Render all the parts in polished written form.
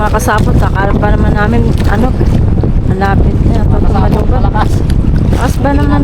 Mga kasapot, akala pa naman namin ano, malapit na pag malubog. Taas ba naman?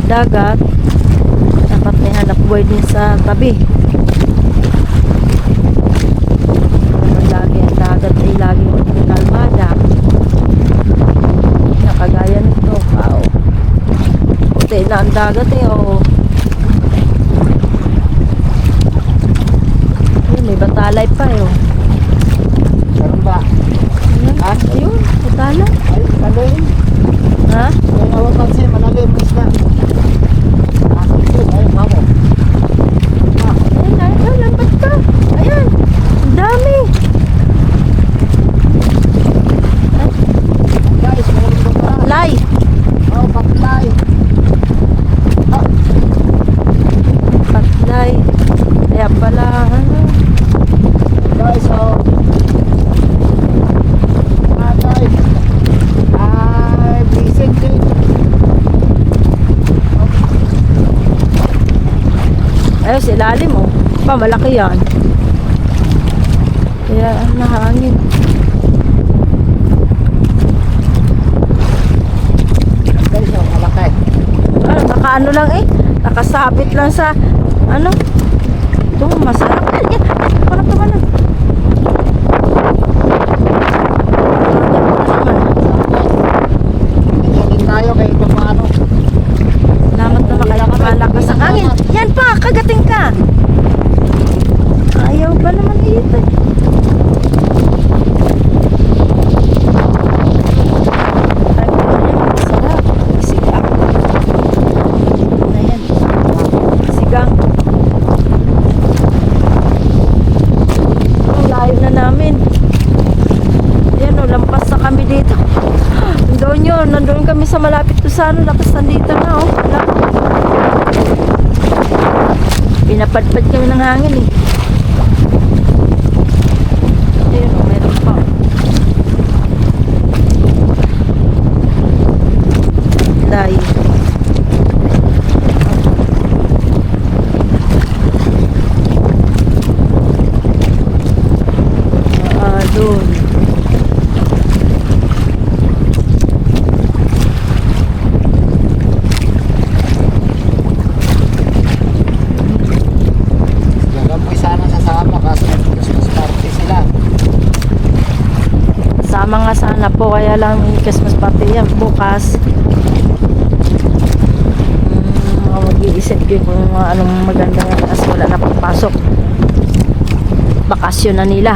Dagat dapat may hanap buhay din sa tabi. Lagi ang dagat ay lagi yung kalmada, nakagaya nito kao puti na ang dagat oh. Ayun, may batalay pa oh. Meron ba? Ayun, batalay. Ay, malalim. Ha? May awakan siya, malalim isla. Ayun, mamo. Ayan, lambat ka. Ayan, ang dami. Guys, malalim ko pa. Lay. Oh, paklay. Patlay. Kaya pala, ano. Guys, oh. Guys. Ay, bisig din. Ayun, sa ilalim oh. Pa, malaki yan. Kaya, nahangin. Guys, oh, malaki. Ah, nakaano lang eh. Nakasabit lang sa, ano. Ito, masarap. Ay, parang tumalan. Tingin tayo kay paano. Salamat na malakas ang hangin. Yan pa, kagating ka. Ayaw ba naman ito eh. Ay, masarap. Sigang. Ayan. Sigang. Ang layo na namin. Ayan o, lampas na kami dito. Nandun yun, nandun kami sa malapit to sa ano, lapas nandito na oh. Wala. Pinapadpad kami ng hangin eh. Ayun oh, meron pa. Layo. Doon. Sama nga sana po, kaya lang may Christmas party yan bukas. Mag-iisip ko kung anong maganda nga kasi wala na pagpasok. Bakasyon na nila.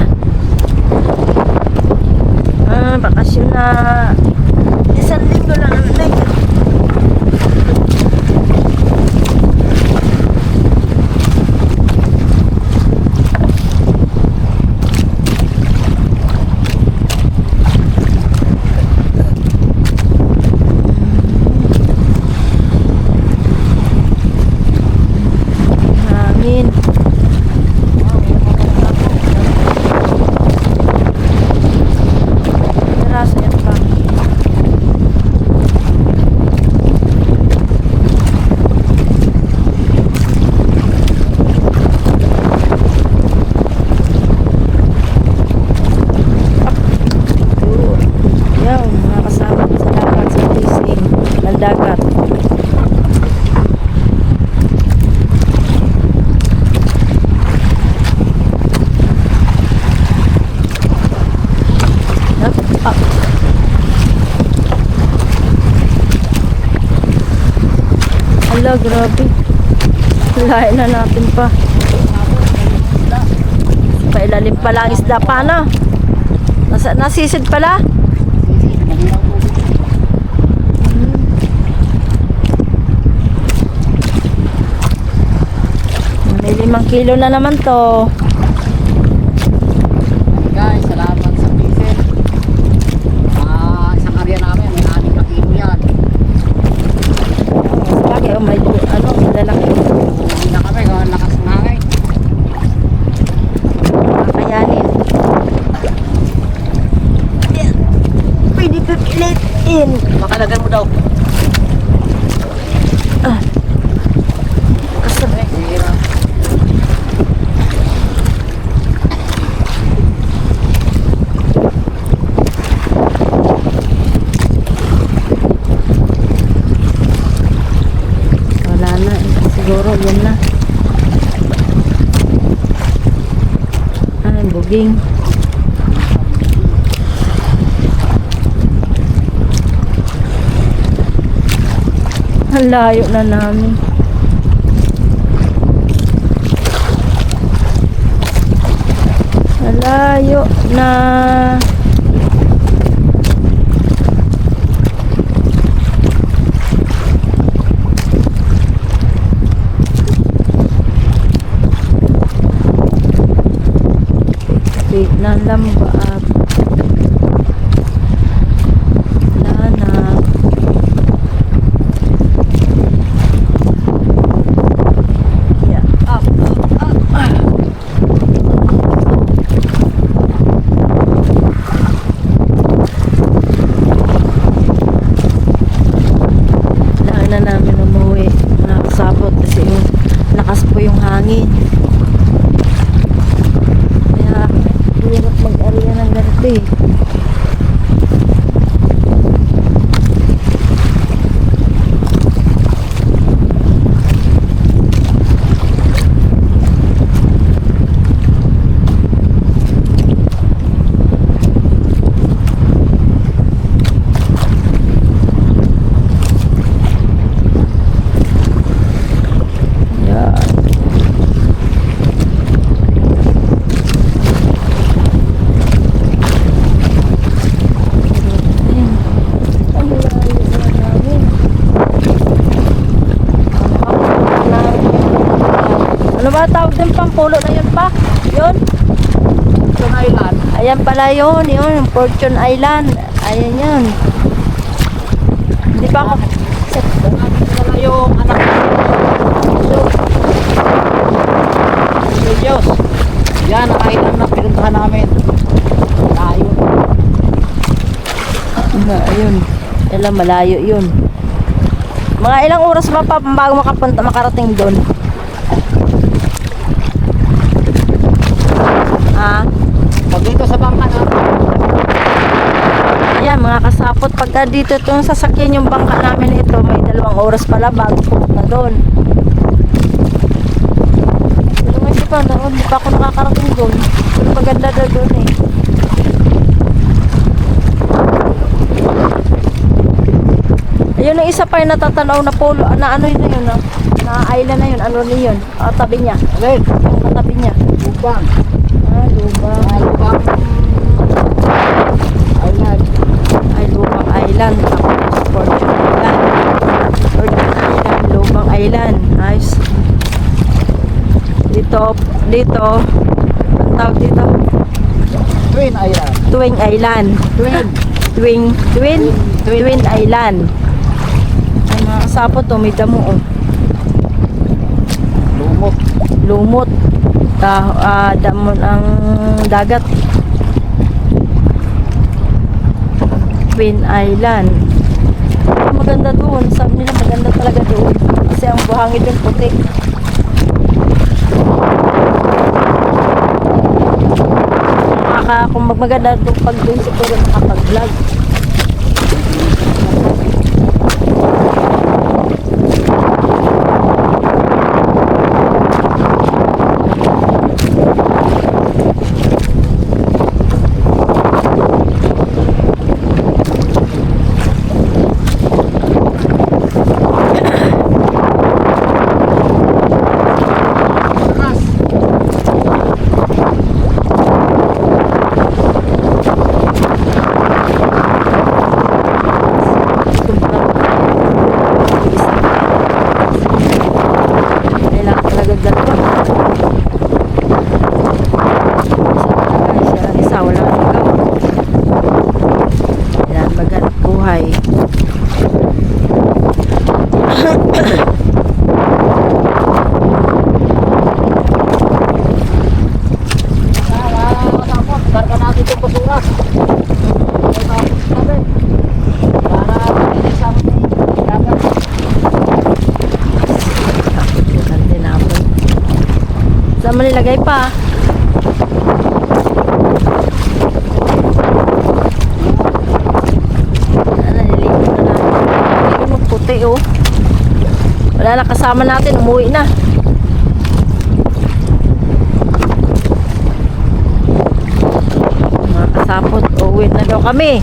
Bakasyon na isang linggo lang na. Hala, grabe. Lain na natin pa. Pailalim pala ang isda pa, no? Nasisid pala? May 5 kilo na naman to. Guys, salamat sa visit. Isang area namin, may 6 na kilo yan. Sabagay, may malalaki. Uwi na kami, kung lakas ng hangin. Kakayanin. Pwede ko kilitin. Makalagan mo daw. Kasabay. Hirap. Wala na. Siguro yan na. Ay, buging. Ang layo na namin. Ang layo na. Wait na lambaab. Wala na. Yeah. Up. Kailangan na namin umuwi. Nakasapot kasi yung lakas po yung hangin. Kaya hirap mag-area ng ganito eh. Yan. Ang layo na namin. Ano ba tawag din pampulo na yun pa? Yun? Fortune Island. Ayan pala yun, yung Fortune Island. Ayan yun. Hindi pa ako... Wala yung anak ko. Diyos. Yan ang island na pinuntahan namin. Layo. Ayun. Alam, malayo yun. Mga ilang oras ba pa bago makarating doon? Ah, Pag dito sa bangka namin, ayan mga kasapot. Pagka dito itong sasakyan yung bangka namin ito, may 2 oras pala bago pumunta doon. Pero may di pa ako nakakarating doon. Pero maganda daw doon eh. Ayun ang isa pa yung natatanaw na polo, na ano yun na yun, na island na yun, ano na yun, tabi niya, alin, yung katabi niya. Lubang. Lubang. Lubang. Island. Ay, Lubang Island. Tapos Fortune Island. Fortune Island, Lubang Island. Ayos. Dito, ang tawag dito? Twin Island. Twin Island. Twin Island. Ay, mga kasapot to, may damo oh. Lumot. Lumot. Damo ng dagat. Twin Island. Maganda doon. Sabi nila maganda talaga doon. Kasi ang buhangin doon puti. Kung magmaganda doon pag doon siguro nakapag-vlog. naman nilagay pa. Naliligo na natin. Hindi mo puti oh. Wala na kasama natin. Umuwi na. Mga kasapot. Uwi na daw kami.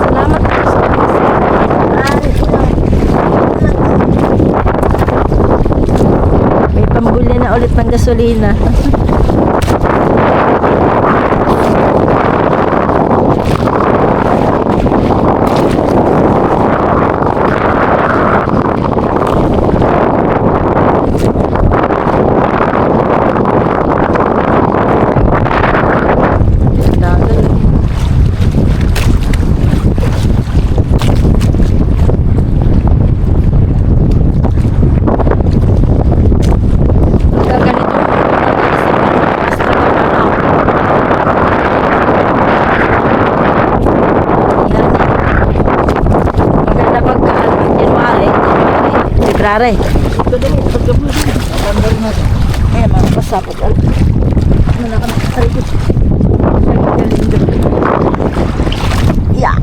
Salamat po sa may pambuli na ulit ng gasolina. Rare. Eh, mga pasapot. Ano na kami sa likod. Yeah.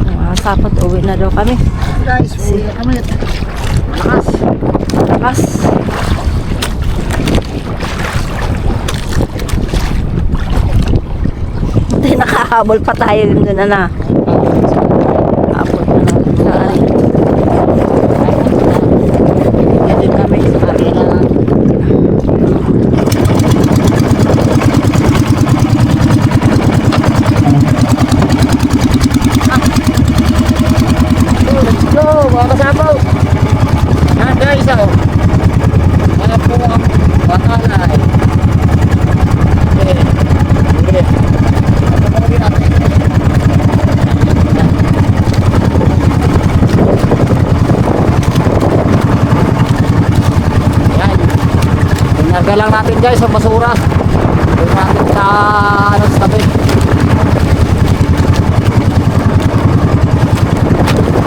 Mga sapot, uwi na daw kami. Guys, uwi na kami. Malakas. Lakas. Hindi, nakahabol pa tayo doon na. Abot na natin sa akin. Dito kami sa akin na. Let's go, mga kasabaw. Yan guys, oh. Mga po ang bakalay. Okay. Okay. Ito mo rin natin. Yan. Tinagal lang natin guys ang basura. Doon natin sa ano sa tabi.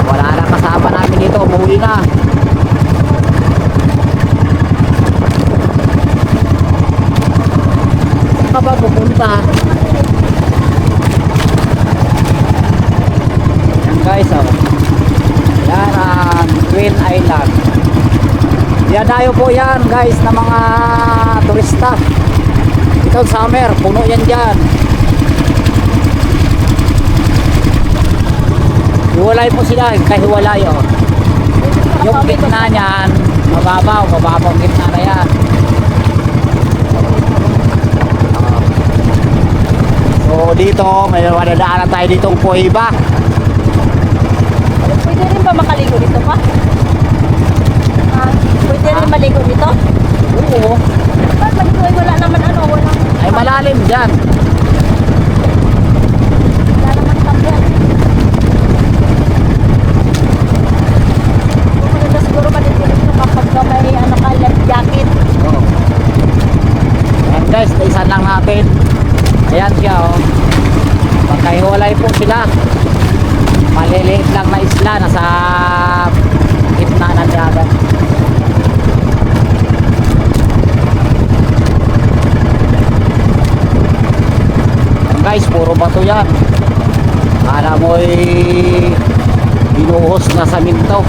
Wala na kasama namin dito, umuwi na. Saan ka ba pupunta? Yan guys, oh. Yan ang Twin Island. Dinadayo po yan guys ng mga turista. Ito summer, puno yan dyan. Hiwalay po sila, kahiwalay oh. Yung gitna niyan, mababaw ang gitna na yan. So dito, may madadaanan tayo dito po iba. Pwede rin ba makaligo dito pa? Pwede rin maligo dito? Oo, Ba't maligo ay wala naman ano, wala. ay malalim dyan. Wala naman tapyan. Maganda siguro maligo dito kapag may ano ka, life jacket. Oh. Ayan guys, naisan lang natin. Ayan siya oh. Magkahiwalay po sila. Maliliit lang na isla nasa gitna ng dagat. Ayan guys, puro bato yan. Akala mo binuhos na sa minto.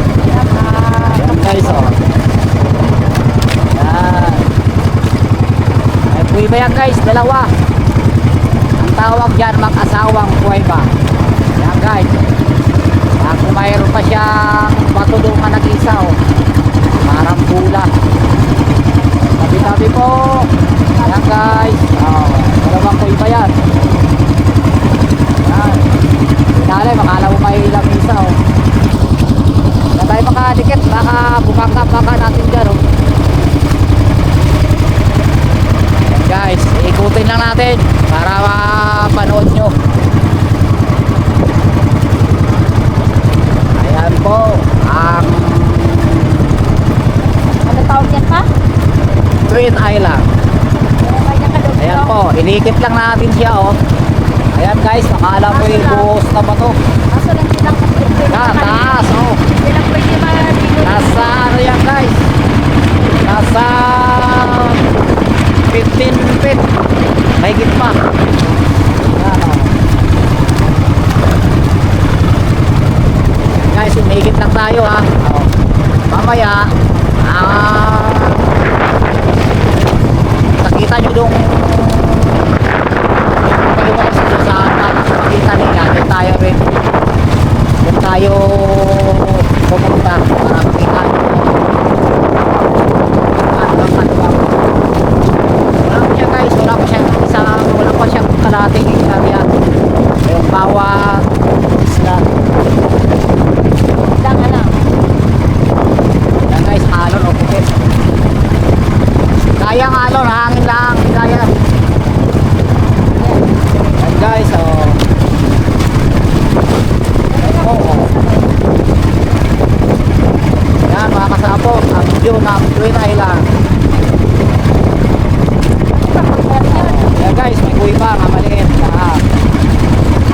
Ayan guys oh. Ayan. Ay kuiba yan guys, dalawa. Ang tawag dyan mag-asawang kuiba. Ayan guys. Ayan, kung mayroon pa siyang bato doon ka nag-isa oh. Parang bula. Tabi-tabi po. Ayan guys. Oh, dalawang kuiba yan. Ayan. Pinali, makala mo may ilang isa oh. Na tayo makadikit, baka bukangkap baka natin dyan oh. Ayan guys, ikutin lang natin para mapanood nyo. Twin Island. Ayan po, inikit lang natin siya oh. Ayan guys, nakala mo yung buhos na ba to? Kaso lang silang Taas oh. Silang pwede maligo. Nasa ano yan guys? Nasa 15 feet. Mahigit pa. Ayan oh. Guys, umikit lang tayo ha. Oh. Mamaya, nakita nyo dong kayo mga sa makita nila. Doon tayo rin. Doon tayo pumunta para makita nyo. Wala pa siya guys. Wala pa siya kalating area. Yung bawat isla. Yan guys, alon o bukit. Kayang alon, hangin lang, hindi kaya. Yan guys, oh. Yan mga kasapot, ang view ng Twin Island. Yan guys, may kuwi pa, maliit.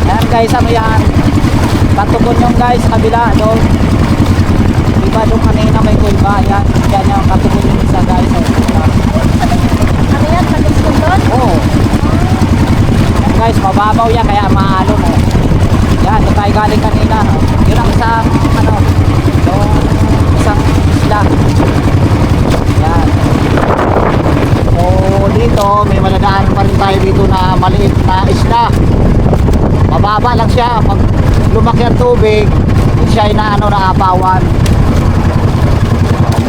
Yan guys, ano yan? Katugon yung guys, kabila doon. Diba doon kanina may kuwi pa. Yan, yan yung katugon yung isa guys. Ano yan? Pag-school doon? Oo. Yan guys, mababaw yan kaya maalon oh. Yan, doon tayo galing kanina. Yun ang isang ano, yung isang isla. Yan. So dito, may maladaan pa rin tayo dito na maliit na isla. Mababa lang siya. Pag lumaki ang tubig, siya ay na ano, na apawan.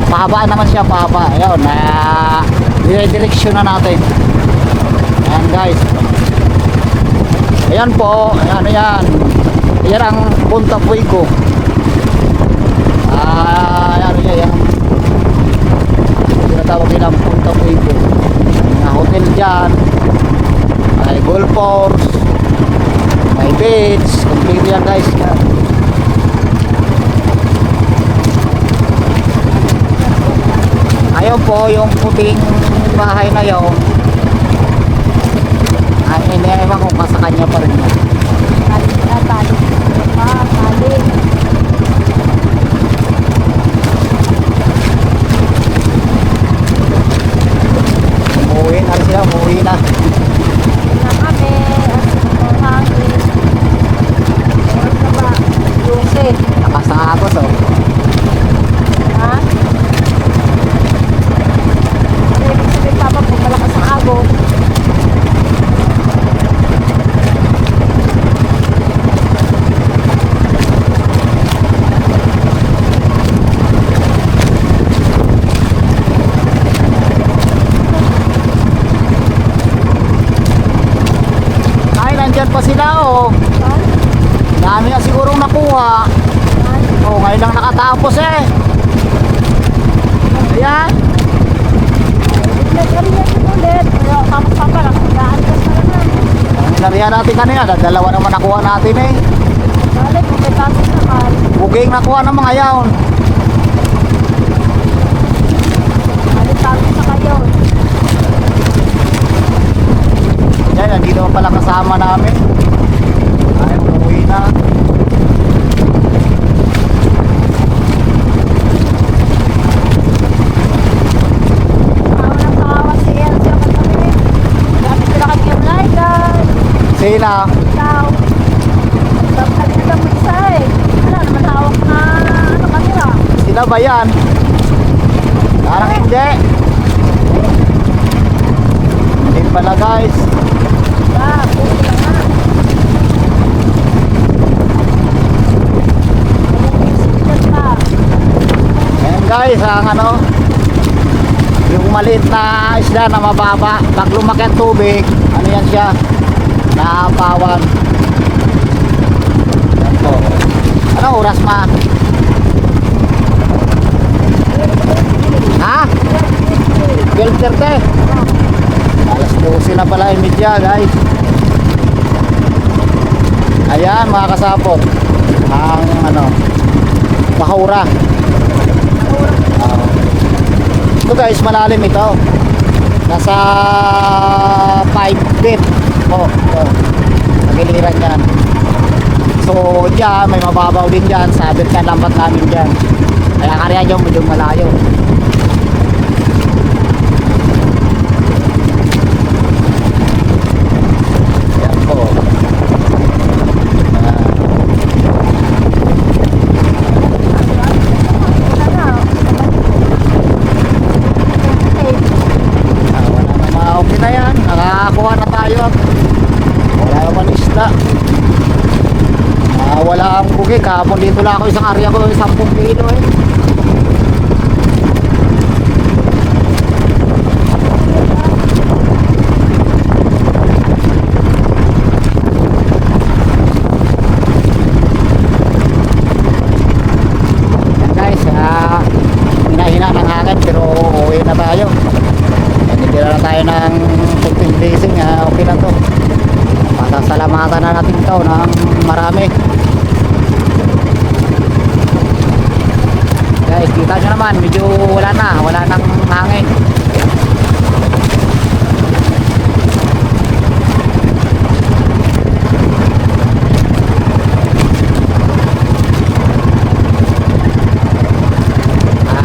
Pahaba naman siya, pahaba. Ayun, dire-direksyon na natin. Ayan guys. Ayan po, ano yan. Yan ang Punta Fuego. Ano yan. Tinatawag din ang Punta Fuego. May hotel dyan. May golf course. May beach. Complete yan guys. Yan. Ayun po yung puting bahay na yun. Ay, iniiwan ko sa kanya pa rin yan. Tali. Umuwi na sila, umuwi na. Na kami. Ang hangin. Ano ba? Yusi. Nakasagos oh. Ha? Ano ibig sabihin papa kung malakas ang agos? Ay, nandyan pa sila oh. Dami na sigurong nakuha. Oh, ngayon lang nakatapos eh. Ayan. Ulit. Tapos papa lang. Gaan ka sa naman. Ang nilarihan natin kanina, dalawa naman nakuha natin eh. Balik, kung may tapos naman. Buging nakuha ng mga yaon. Balik tapos sa kayo. Yan, nandito pa pala kasama namin. Ay, umuwi na. Sila. Ikaw. Tapos kanina lang mag-isa eh. Wala naman hawak na ano kamera. Sila ba yan? Parang hindi. Hindi pala guys. Buti lang nga. Ayan guys, ang ano, yung maliit na isla na mababa, pag lumaki ang tubig, ano yan siya, naapawan. Yan po. Ano oras ma? Ha? 12:30. Alas 12 na pala yung media guys. Ayan mga kasapot, ang ano, Bahura. Ito guys, malalim ito. Nasa 5 feet po. Ito. Nagiliran yan. So dyan, may mababaw din dyan. Sabi ka lambat namin dyan. Kaya kaya dyan medyo malayo. Yan po. Wala na okay na yan. Nakakakuha na tayo. Wala naman isda. Wala ang bugi. Kahapon dito lang ako isang area ko 10 kilo eh. Yan guys, hinahina ng hangin pero uwi na tayo. Nagdala na tayo ng kunting blessing. Okay na to. Pasasalamatan na natin ito ng marami. Guys, kita nyo naman, medyo wala nang hangin.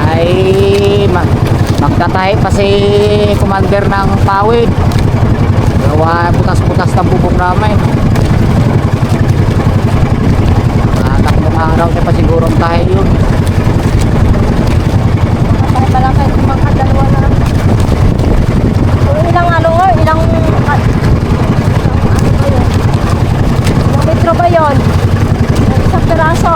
Ay, magtatahi pa si commander ng Pawid. Gawa butas-butas ng bubong namin. Tatlong araw niya pa siguro ang tahi yun. Tayo pala kayo mga dalawa na lang. So, ilang ano nga, ilang ba yun? Ilang metro ba yun? Isang piraso.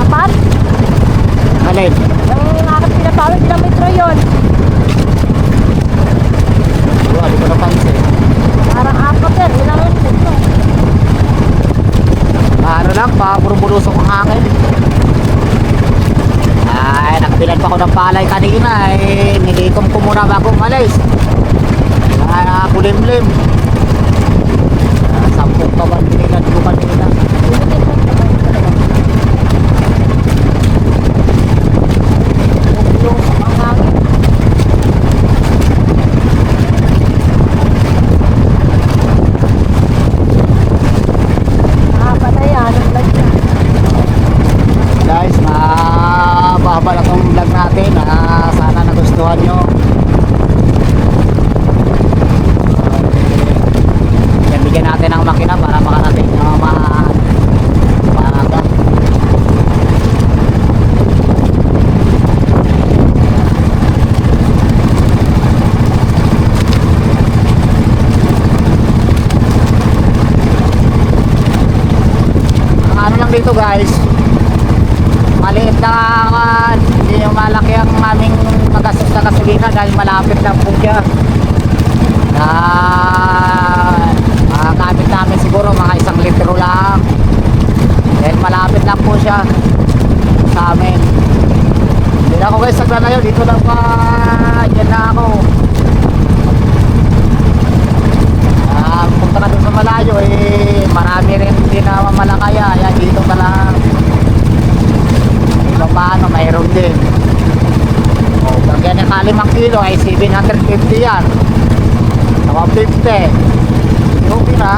4? Alin? Yung aking pinapawid, ilang metro yun? Hindi ko napansin. Parang 4 ilang metro? Ano lang, puro-bulusok ang hangin. Ay, nakabilan pa ako ng palay kanina. Nilikom ko muna bago umalis. Kulimlim. 10 pa ba nililan ko kanina. Guys, mababa lang itong vlog natin. Sana nagustuhan nyo. Yan, bigyan natin ng makina para makarating nyo maaga. Ang ano lang dito guys, maliit na hindi yung malaki ang aming magastos na gasolina dahil malapit lang po siya. Makakamit namin siguro mga 1 litro lang dahil malapit lang po siya sa amin. Hindi na ako guys sagla yun, dito lang pa dyan na ako. Punta ka dun sa malayo marami rin hindi na mamalakaya. Yan, dito ka lang. Paano, mayroon din. O, pag yan yung 5 kilo ay 750 yan. Saka 50. Okay na.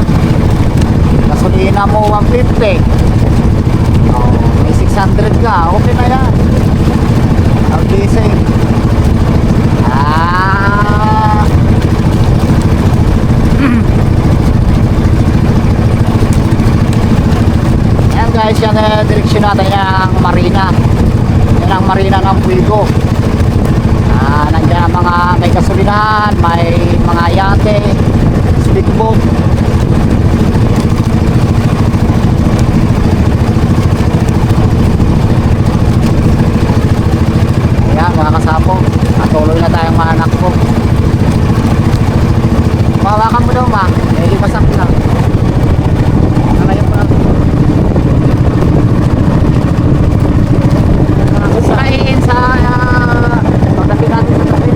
Gasolina mo 150. O, may 600 ka. Okay na yan. Ang gising. Yan guys, yung direksyon natin yung marina. Yan ang marina ng Puigo. Nandiyan ang mga may gasolinahan, may mga yate, speedboat. Ayan mga kasapo, patuloy na tayong manakbo. Mahawakan mo daw ma, lipasak lang. Nakayon pa natin. Kain sa pagdating natin sa tabi.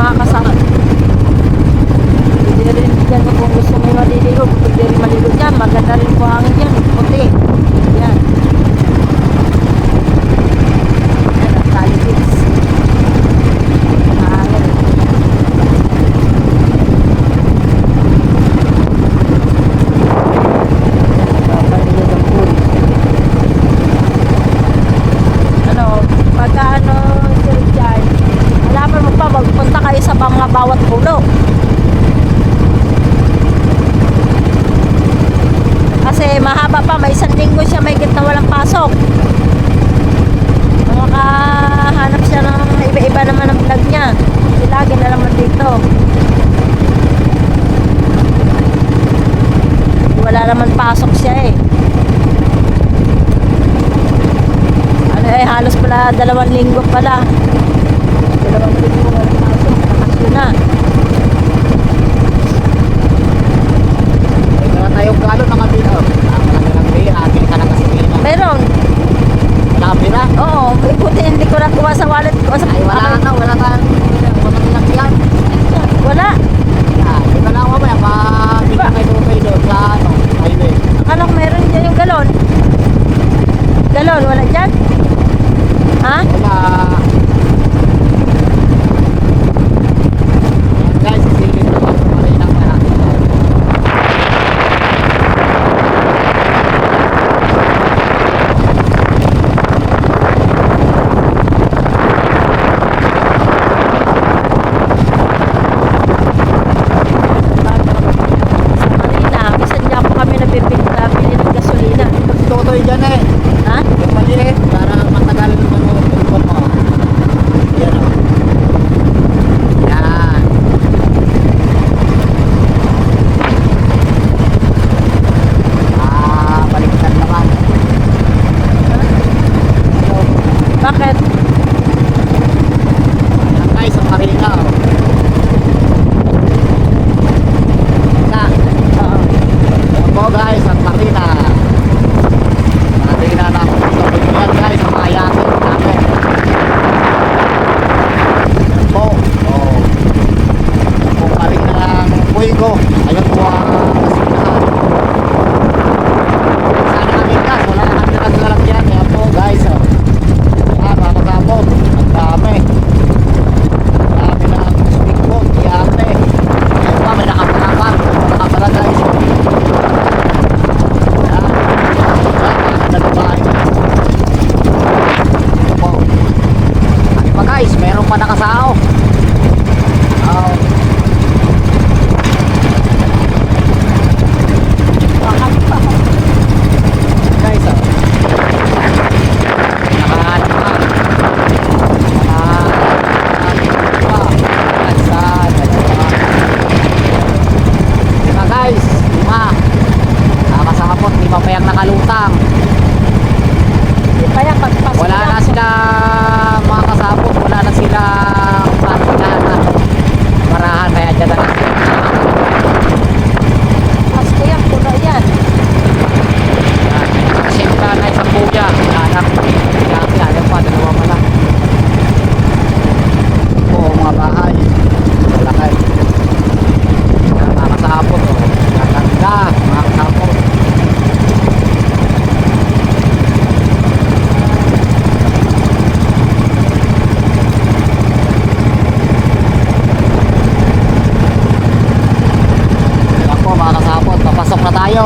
makakasama. Hindi rin dyan kung gusto may maliligo. Hindi rin maligo dyan. Maganda rin po hangin dyan. Puti. Yan. Yan ang talibits. Hangin. Papaligo ng pool. Ano, pagka ano, Sir Richard, alaman mo pa, magpunta kayo sa mga bawat pulo. Kasi mahaba pa, may isang linggo siya may na walang pasok. Makahanap siya ng iba-iba naman ang vlog niya. Kasi lagi na naman dito. Wala naman pasok siya eh. Ano eh, halos pala 2 linggo pala. 2 linggo walang pasok. Nakasyon na. Wala tayong galon ng kabila. Malaki ng pera, akin ka ng gasolina. Meron. Wala kang pera? Oo, ikuti hindi ko nakuha sa wallet ko. Ay, wala ka, wala kang yan. Wala. Di ba lang mamaya, pabigyan kayo doon sa ano, highway. Akala ko meron dyan yung galon. Galon, wala dyan? Ha? Wala. Guys, silip na pa sa marinang pera. Sa Marina, minsan niya po kami nabibili ng gasolina. Tutoy dyan eh. Ha? Yung maliit, para matagal naman mo tulipon mo. Yan o. Yan. Baliktad naman. Bakit? Yan guys, ang marina o. Na. Oo. Yan po guys, ang marina. Marina na ako sa yan guys, ang mga yakin namin. Yan po. Oh. Yan po marina ng Puigo. Ayun po ang kasinahan. Sana kami gas, wala na kami naglalag yan. Yan po guys. Oh. Yan, mga kasabot. Ang dami. Ang dami na ang speakboat. Yate. Ayun pa, may nakapalapag. Nakapala guys. Yan. Guys, meron pa nakasao. Oh. Bakit pa? Guys, oh. Nakahanap pa. Nakahanap pa. Saan? Diba guys? 5. Nakakasakapot, 5 pa yung nakalutang. Di pa yan, pagpasok Wala na sila mga kasabot, wala na sila patinahan na marahan, kaya dyan na lang sila. Pasko yan, puno yan. Kasi ka na isang buya, anak, anak pa, 2 pa lang. Oo, mga bahay, malakay. Mga kasabot, gaganda, mga kasabot. Yan po mga kasabot, papasok na tayo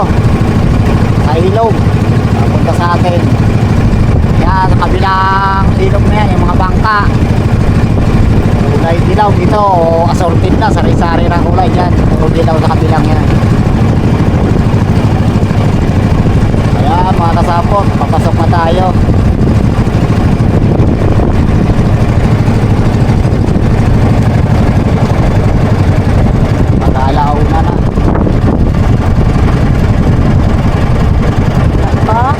sa ilog, papunta sa atin. Yan, sa kabilang ilog na yan, yung mga bangka. Kulay dilaw dito, assorted na, sari-sari na kulay dyan. Puro dilaw sa kabilang yan. Ayan mga kasabot, papasok na tayo. Mag-alauna na. Pa?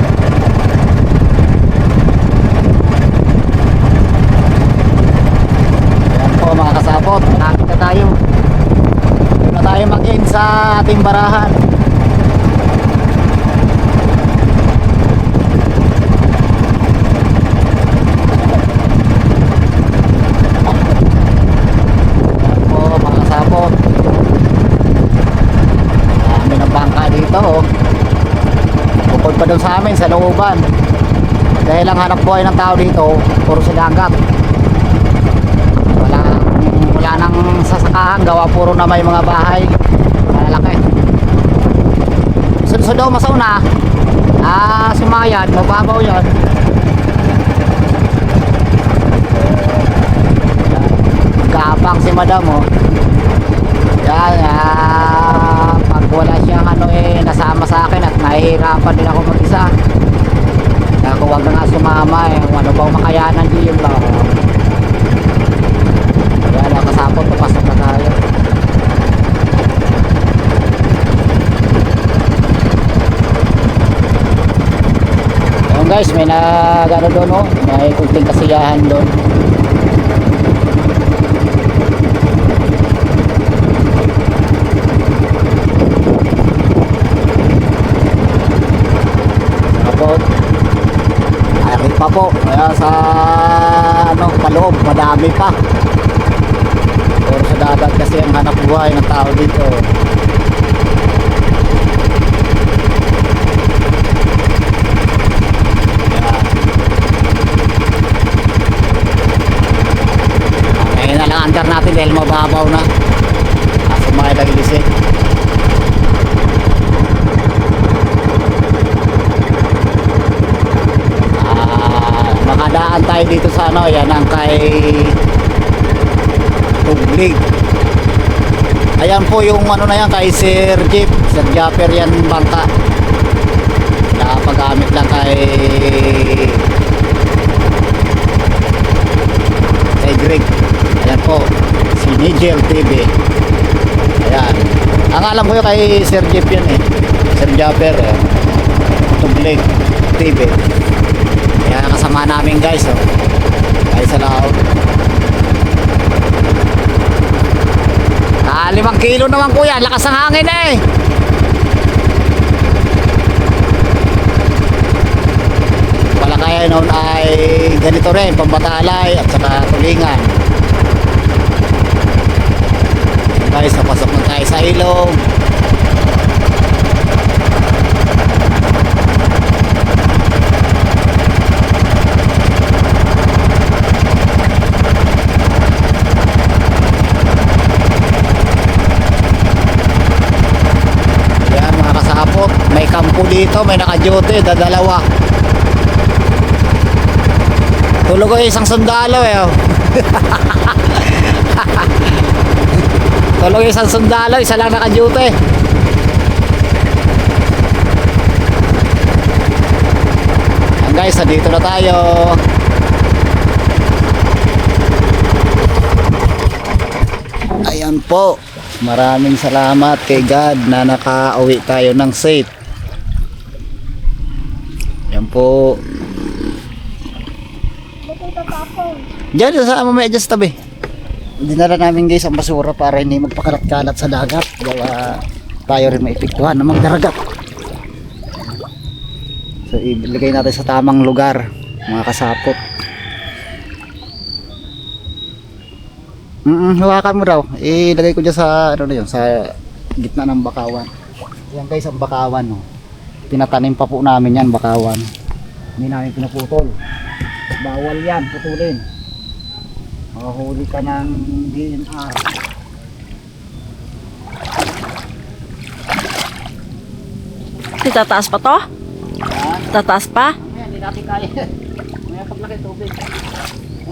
Ayan po mga kasabot, malapit na tayo. Doon na tayo mag-end sa ating barahan. nandun sa amin sa looban. Dahil ang hanap buhay ng tao dito puro sa dagat. Wala nang sasakahan, gawa puro na may mga bahay malalaki. So daw masauna sumayan, mababaw yan. Gapang si madam oh. Yan, pag wala siyang nasama sa akin at nahihirapan din ako mag-isa. Kaya kung wag na nga sumama kung ano bang makayanan di yun lang. Kaya lang kasapot, papasok na tayo. Ayun guys, may nagano doon oh, may kunting kasiyahan doon. Ayun pa po, kaya sa paloob, madami pa. Pero sa dagat kasi ang hanap buhay ng tao dito. Ngayon na lang anchor natin dahil mababaw na. Kasi mga nagilisik. Makadaan tayo dito sa yan ang kay Tuglig. Ayan po yung na yan kay Sir Jeep, Sir Japper yan bangka. Nakapagamit lang kay Greg. Ayan po, si Nigel TV. Ayan. Ang alam ko yung kay Sir Jeep yan Sir Japper, Tuglig TV. Kaya kasama namin guys kahit sa laot. 5 kilo naman kuya, lakas ng hangin Wala kaya noon ay ganito rin, pambatalay at saka tulingan. Guys, napasok na tayo sa ilog. May kampo dito, may naka-duty, dadalawa. Tulog ko isang sundalo Tulog isang sundalo, isa lang naka-duty. Ayan guys, dito na tayo. Ayan po. Maraming salamat kay God na nakauwi tayo ng safe. Yan po. Diyan sa mamaya dyan sa tabi. Dinala namin guys ang basura para hindi magpakalat-kalat sa dagat. Gawa tayo rin maipiktuhan na magdaragat. So iligay natin sa tamang lugar mga kasapot. Hawakan mo raw. Ilagay ko dyan sa sa gitna ng bakawan. Yan guys ang bakawan Pinatanim pa po namin yan bakawan. Hindi namin pinuputol. Bawal yan putulin. Mahuli ka ng DNR. Tataas pa to? Tataas pa? Hindi natin kaya. May paglaki tubig.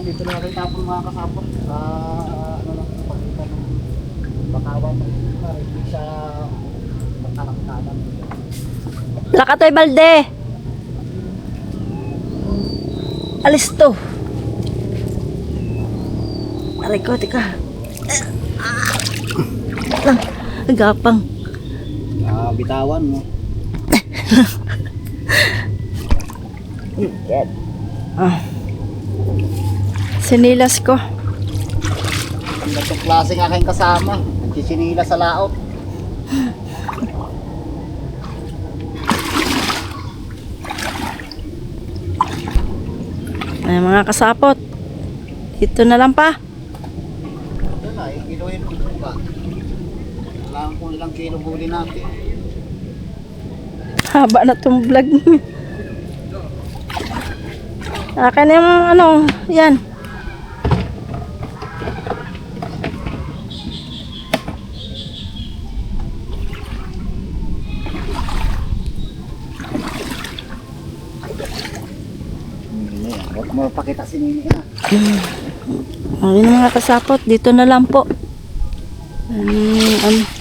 Dito na natin tapon mga kasapot sa pagitan ng bakawan para hindi siya magkalangkalan. Lakatoy balde. Alis to. Aray ko, tika. Gapang. Bitawan mo. Sinilas ko. Ang gatong klaseng aking kasama. Nagsisinila sa laot. Ay, mga kasapot. Ito na lang pa. Ito na, kilohin mo ba? Kailangan kung ilang kilo huli natin. Haba na tong vlog niya. Akin yung ano, yan. Huwag mo pakita si Nini na. Ayun mga kasapot, dito na lang po. Ano,